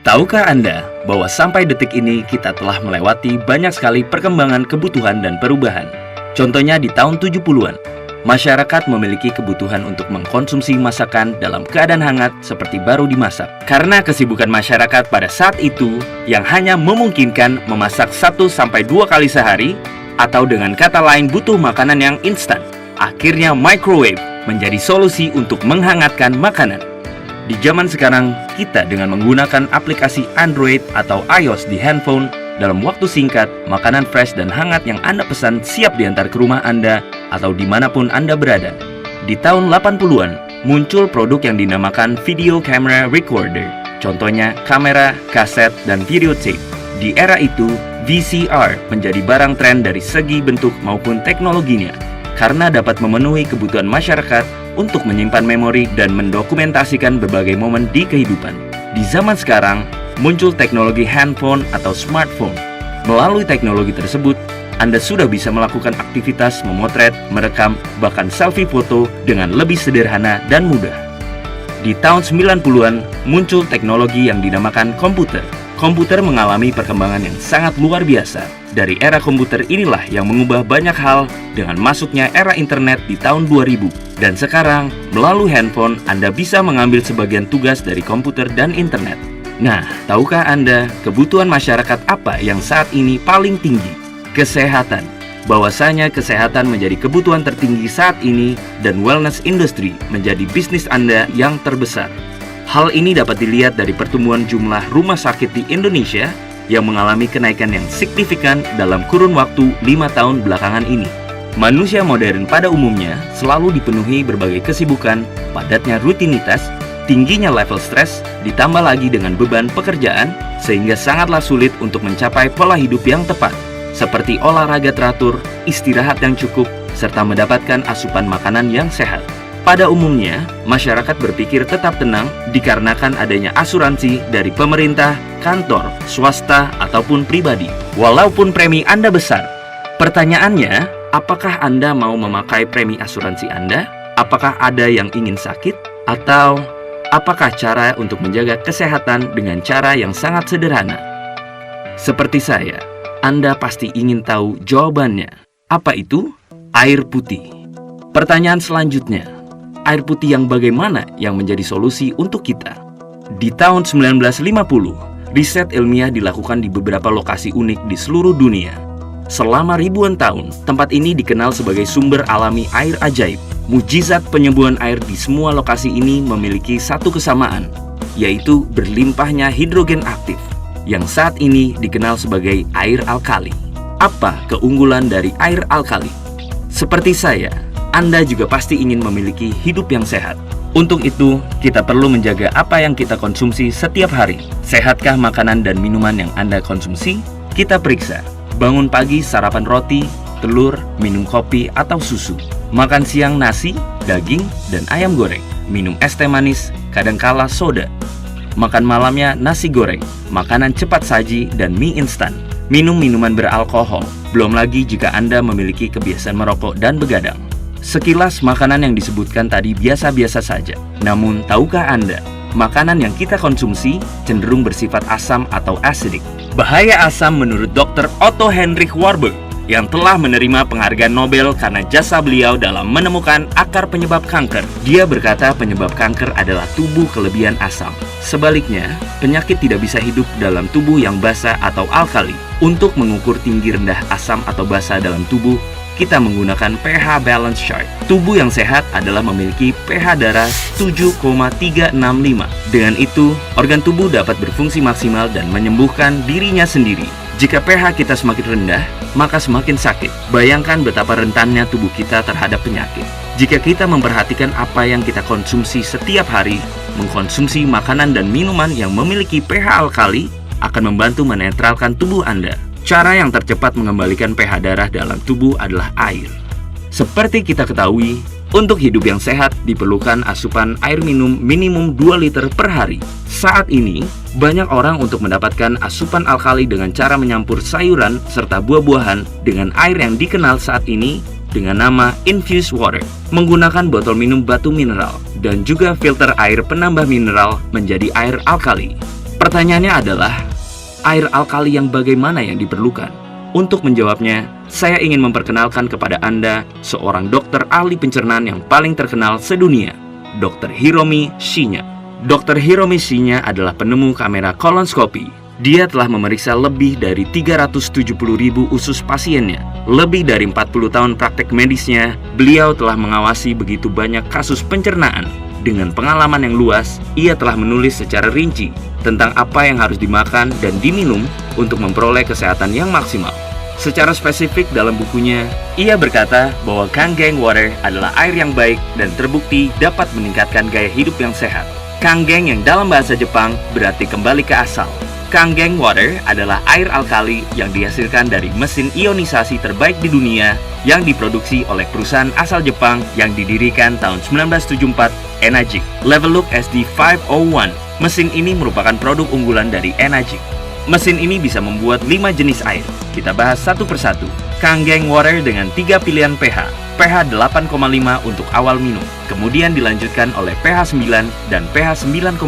Tahukah Anda bahwa sampai detik ini kita telah melewati banyak sekali perkembangan kebutuhan dan perubahan? Contohnya di tahun 70-an, masyarakat memiliki kebutuhan untuk mengkonsumsi masakan dalam keadaan hangat seperti baru dimasak. Karena kesibukan masyarakat pada saat itu yang hanya memungkinkan memasak 1-2 kali sehari, atau dengan kata lain butuh makanan yang instan. Akhirnya microwave menjadi solusi untuk menghangatkan makanan. Di zaman sekarang, kita dengan menggunakan aplikasi Android atau iOS di handphone, dalam waktu singkat, makanan fresh dan hangat yang Anda pesan siap diantar ke rumah Anda atau dimanapun Anda berada. Di tahun 80-an, muncul produk yang dinamakan Video Camera Recorder. Contohnya kamera, kaset, dan videotape. Di era itu, VCR menjadi barang tren dari segi bentuk maupun teknologinya, karena dapat memenuhi kebutuhan masyarakat untuk menyimpan memori dan mendokumentasikan berbagai momen di kehidupan. Di zaman sekarang, muncul teknologi handphone atau smartphone. Melalui teknologi tersebut, Anda sudah bisa melakukan aktivitas memotret, merekam, bahkan selfie foto dengan lebih sederhana dan mudah. Di tahun 90-an, muncul teknologi yang dinamakan komputer. Komputer mengalami perkembangan yang sangat luar biasa. Dari era komputer inilah yang mengubah banyak hal dengan masuknya era internet di tahun 2000. Dan sekarang, melalui handphone, Anda bisa mengambil sebagian tugas dari komputer dan internet. Nah, tahukah Anda kebutuhan masyarakat apa yang saat ini paling tinggi? Kesehatan. Bahwasanya kesehatan menjadi kebutuhan tertinggi saat ini dan wellness industry menjadi bisnis Anda yang terbesar. Hal ini dapat dilihat dari pertumbuhan jumlah rumah sakit di Indonesia yang mengalami kenaikan yang signifikan dalam kurun waktu 5 tahun belakangan ini. Manusia modern pada umumnya selalu dipenuhi berbagai kesibukan, padatnya rutinitas, tingginya level stres, ditambah lagi dengan beban pekerjaan, sehingga sangatlah sulit untuk mencapai pola hidup yang tepat, seperti olahraga teratur, istirahat yang cukup, serta mendapatkan asupan makanan yang sehat. Pada umumnya, masyarakat berpikir tetap tenang dikarenakan adanya asuransi dari pemerintah, kantor, swasta, ataupun pribadi. Walaupun premi Anda besar, pertanyaannya, apakah Anda mau memakai premi asuransi Anda? Apakah ada yang ingin sakit? Atau apakah cara untuk menjaga kesehatan dengan cara yang sangat sederhana? Seperti saya, Anda pasti ingin tahu jawabannya. Apa itu? Air putih. Pertanyaan selanjutnya, air putih yang bagaimana yang menjadi solusi untuk kita? Di tahun 1950, riset ilmiah dilakukan di beberapa lokasi unik di seluruh dunia. Selama ribuan tahun, tempat ini dikenal sebagai sumber alami air ajaib. Mujizat penyembuhan air di semua lokasi ini memiliki satu kesamaan, yaitu berlimpahnya hidrogen aktif, yang saat ini dikenal sebagai air alkali. Apa keunggulan dari air alkali? Seperti saya, Anda juga pasti ingin memiliki hidup yang sehat. Untuk itu, kita perlu menjaga apa yang kita konsumsi setiap hari. Sehatkah makanan dan minuman yang Anda konsumsi? Kita periksa. Bangun pagi sarapan roti, telur, minum kopi atau susu. Makan siang nasi, daging, dan ayam goreng. Minum es teh manis, kadangkala soda. Makan malamnya nasi goreng, makanan cepat saji, dan mie instan. Minum minuman beralkohol. Belum lagi jika Anda memiliki kebiasaan merokok dan begadang. Sekilas makanan yang disebutkan tadi biasa-biasa saja. Namun, tahukah Anda, makanan yang kita konsumsi cenderung bersifat asam atau acidic. Bahaya asam menurut Dr. Otto Heinrich Warburg yang telah menerima penghargaan Nobel karena jasa beliau dalam menemukan akar penyebab kanker. Dia berkata penyebab kanker adalah tubuh kelebihan asam. Sebaliknya, penyakit tidak bisa hidup dalam tubuh yang basa atau alkali. Untuk mengukur tinggi rendah asam atau basa dalam tubuh, kita menggunakan pH balance chart. Tubuh yang sehat adalah memiliki pH darah 7,365. Dengan itu, organ tubuh dapat berfungsi maksimal dan menyembuhkan dirinya sendiri. Jika pH kita semakin rendah, maka semakin sakit. Bayangkan betapa rentannya tubuh kita terhadap penyakit. Jika kita memperhatikan apa yang kita konsumsi setiap hari, mengkonsumsi makanan dan minuman yang memiliki pH alkali akan membantu menetralkan tubuh Anda. Cara yang tercepat mengembalikan pH darah dalam tubuh adalah air. Seperti kita ketahui, untuk hidup yang sehat diperlukan asupan air minum minimum 2 liter per hari. Saat ini, banyak orang untuk mendapatkan asupan alkali dengan cara menyampur sayuran serta buah-buahan dengan air yang dikenal saat ini dengan nama infused water, menggunakan botol minum batu mineral, dan juga filter air penambah mineral menjadi air alkali. Pertanyaannya adalah, air alkali yang bagaimana yang diperlukan? Untuk menjawabnya, saya ingin memperkenalkan kepada Anda seorang dokter ahli pencernaan yang paling terkenal sedunia, Dr. Hiromi Shinya. Dr. Hiromi Shinya adalah penemu kamera kolonoskopi. Dia telah memeriksa lebih dari 370.000 usus pasiennya. Lebih dari 40 tahun praktek medisnya, beliau telah mengawasi begitu banyak kasus pencernaan. Dengan pengalaman yang luas, ia telah menulis secara rinci tentang apa yang harus dimakan dan diminum untuk memperoleh kesehatan yang maksimal. Secara spesifik dalam bukunya, ia berkata bahwa Kangen Water adalah air yang baik dan terbukti dapat meningkatkan gaya hidup yang sehat. Kangen yang dalam bahasa Jepang berarti kembali ke asal. Kangen Water adalah air alkali yang dihasilkan dari mesin ionisasi terbaik di dunia yang diproduksi oleh perusahaan asal Jepang yang didirikan tahun 1974, Enagic. Level Look SD501. Mesin ini merupakan produk unggulan dari Enagic. Mesin ini bisa membuat 5 jenis air. Kita bahas satu persatu. Kangen Water dengan 3 pilihan pH. pH 8,5 untuk awal minum, kemudian dilanjutkan oleh pH 9 dan pH 9,5.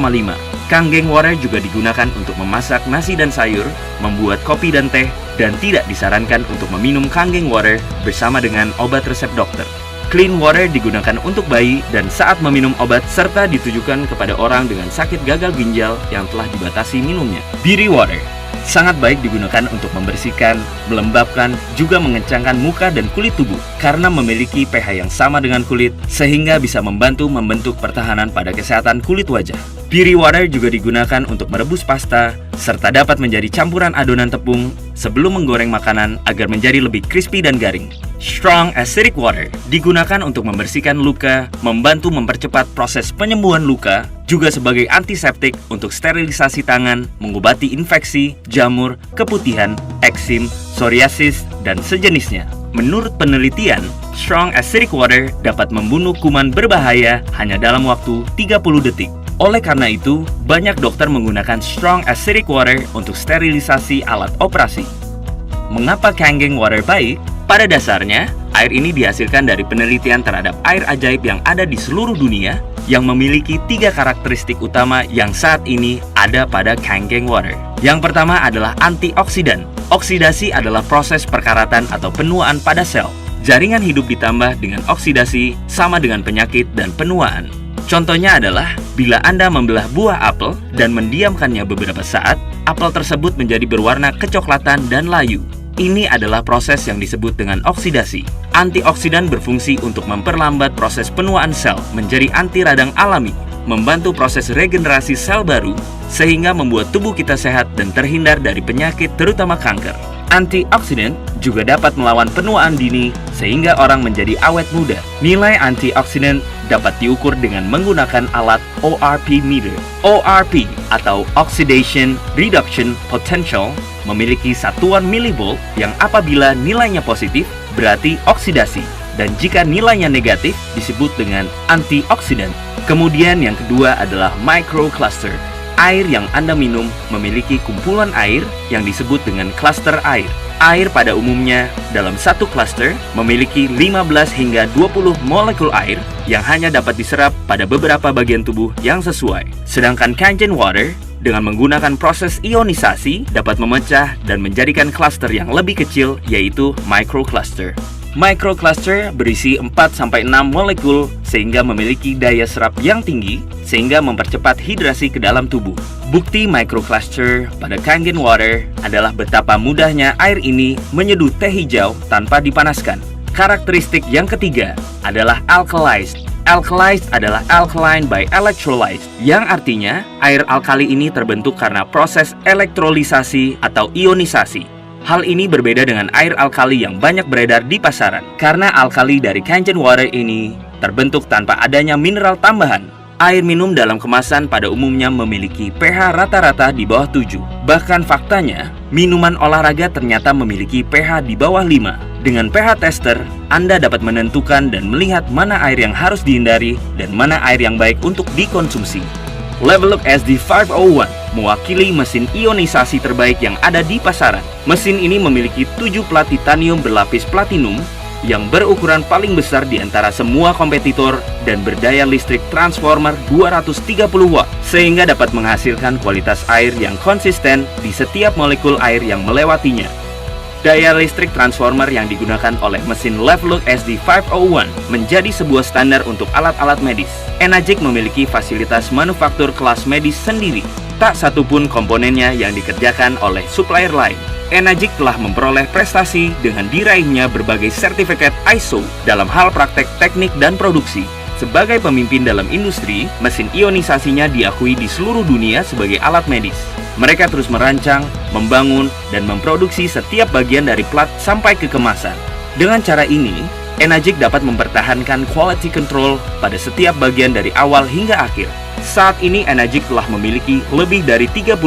Kangen Water juga digunakan untuk memasak nasi dan sayur, membuat kopi dan teh, dan tidak disarankan untuk meminum Kangen Water bersama dengan obat resep dokter. Clean Water digunakan untuk bayi dan saat meminum obat serta ditujukan kepada orang dengan sakit gagal ginjal yang telah dibatasi minumnya. Beauty Water sangat baik digunakan untuk membersihkan, melembabkan, juga mengencangkan muka dan kulit tubuh karena memiliki pH yang sama dengan kulit sehingga bisa membantu membentuk pertahanan pada kesehatan kulit wajah. Beauty Water juga digunakan untuk merebus pasta serta dapat menjadi campuran adonan tepung sebelum menggoreng makanan agar menjadi lebih crispy dan garing. Strong Acidic Water digunakan untuk membersihkan luka, membantu mempercepat proses penyembuhan luka, juga sebagai antiseptik untuk sterilisasi tangan, mengobati infeksi, jamur, keputihan, eksim, psoriasis, dan sejenisnya. Menurut penelitian, Strong Acidic Water dapat membunuh kuman berbahaya hanya dalam waktu 30 detik. Oleh karena itu, banyak dokter menggunakan Strong Acidic Water untuk sterilisasi alat operasi. Mengapa Kangen Water baik? Pada dasarnya, air ini dihasilkan dari penelitian terhadap air ajaib yang ada di seluruh dunia yang memiliki 3 karakteristik utama yang saat ini ada pada Kangen Water. Yang pertama adalah antioksidan. Oksidasi adalah proses perkaratan atau penuaan pada sel. Jaringan hidup ditambah dengan oksidasi sama dengan penyakit dan penuaan. Contohnya adalah bila Anda membelah buah apel dan mendiamkannya beberapa saat, apel tersebut menjadi berwarna kecoklatan dan layu. Ini adalah proses yang disebut dengan oksidasi. Antioksidan berfungsi untuk memperlambat proses penuaan sel menjadi anti radang alami, membantu proses regenerasi sel baru, sehingga membuat tubuh kita sehat dan terhindar dari penyakit terutama kanker. Antioksidan juga dapat melawan penuaan dini sehingga orang menjadi awet muda. Nilai antioksidan dapat diukur dengan menggunakan alat ORP meter. ORP atau Oxidation Reduction Potential memiliki satuan milivolt yang apabila nilainya positif berarti oksidasi dan jika nilainya negatif disebut dengan antioksidan. Kemudian yang kedua adalah microcluster. Air yang Anda minum memiliki kumpulan air yang disebut dengan klaster air. Air pada umumnya dalam satu klaster memiliki 15 hingga 20 molekul air yang hanya dapat diserap pada beberapa bagian tubuh yang sesuai. Sedangkan Kangen Water dengan menggunakan proses ionisasi dapat memecah dan menjadikan klaster yang lebih kecil yaitu microcluster. Microcluster berisi 4-6 molekul sehingga memiliki daya serap yang tinggi sehingga mempercepat hidrasi ke dalam tubuh. Bukti microcluster pada Kangen Water adalah betapa mudahnya air ini menyeduh teh hijau tanpa dipanaskan. Karakteristik yang ketiga adalah alkalized. Alkalized adalah alkaline by electrolyte, yang artinya air alkali ini terbentuk karena proses elektrolisasi atau ionisasi. Hal ini berbeda dengan air alkali yang banyak beredar di pasaran, karena alkali dari Kangen Water ini terbentuk tanpa adanya mineral tambahan. Air minum dalam kemasan pada umumnya memiliki pH rata-rata di bawah 7. Bahkan faktanya, minuman olahraga ternyata memiliki pH di bawah 5. Dengan pH tester, Anda dapat menentukan dan melihat mana air yang harus dihindari dan mana air yang baik untuk dikonsumsi. Level Look SD501 mewakili mesin ionisasi terbaik yang ada di pasaran. Mesin ini memiliki 7 plat titanium berlapis platinum yang berukuran paling besar di antara semua kompetitor dan berdaya listrik transformer 230 watt, sehingga dapat menghasilkan kualitas air yang konsisten di setiap molekul air yang melewatinya. Daya listrik transformer yang digunakan oleh mesin Leveluk SD501 menjadi sebuah standar untuk alat-alat medis. Enagic memiliki fasilitas manufaktur kelas medis sendiri. Tak satupun komponennya yang dikerjakan oleh supplier lain. Enagic telah memperoleh prestasi dengan diraihnya berbagai sertifikat ISO dalam hal praktek teknik dan produksi. Sebagai pemimpin dalam industri, mesin ionisasinya diakui di seluruh dunia sebagai alat medis. Mereka terus merancang, membangun, dan memproduksi setiap bagian dari plat sampai ke kemasan. Dengan cara ini, Enagic dapat mempertahankan quality control pada setiap bagian dari awal hingga akhir. Saat ini Enagic telah memiliki lebih dari 38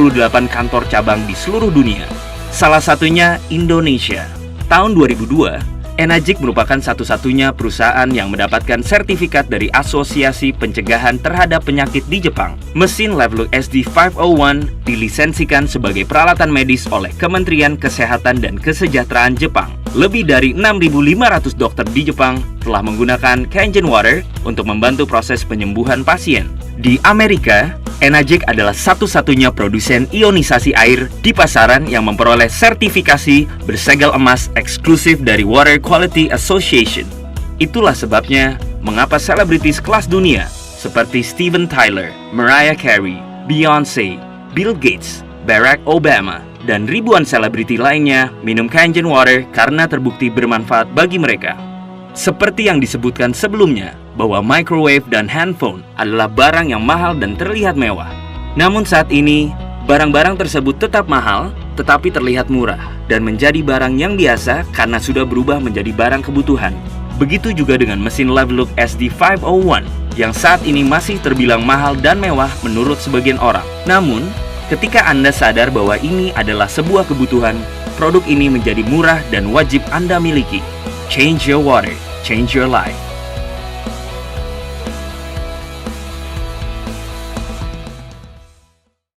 kantor cabang di seluruh dunia. Salah satunya Indonesia. Tahun 2002, Enagic merupakan satu-satunya perusahaan yang mendapatkan sertifikat dari Asosiasi Pencegahan Terhadap Penyakit di Jepang. Mesin Leveluk SD501 dilisensikan sebagai peralatan medis oleh Kementerian Kesehatan dan Kesejahteraan Jepang. Lebih dari 6.500 dokter di Jepang telah menggunakan Kangen Water untuk membantu proses penyembuhan pasien. Di Amerika, Enagic adalah satu-satunya produsen ionisasi air di pasaran yang memperoleh sertifikasi bersegel emas eksklusif dari Water Quality Association. Itulah sebabnya mengapa selebritis kelas dunia seperti Steven Tyler, Mariah Carey, Beyoncé, Bill Gates, Barack Obama, dan ribuan selebriti lainnya minum Kangen Water karena terbukti bermanfaat bagi mereka. Seperti yang disebutkan sebelumnya, bahwa microwave dan handphone adalah barang yang mahal dan terlihat mewah. Namun saat ini, barang-barang tersebut tetap mahal, tetapi terlihat murah, dan menjadi barang yang biasa karena sudah berubah menjadi barang kebutuhan. Begitu juga dengan mesin Leveluk SD501, yang saat ini masih terbilang mahal dan mewah menurut sebagian orang. Namun, ketika Anda sadar bahwa ini adalah sebuah kebutuhan, produk ini menjadi murah dan wajib Anda miliki. Change your water, change your life.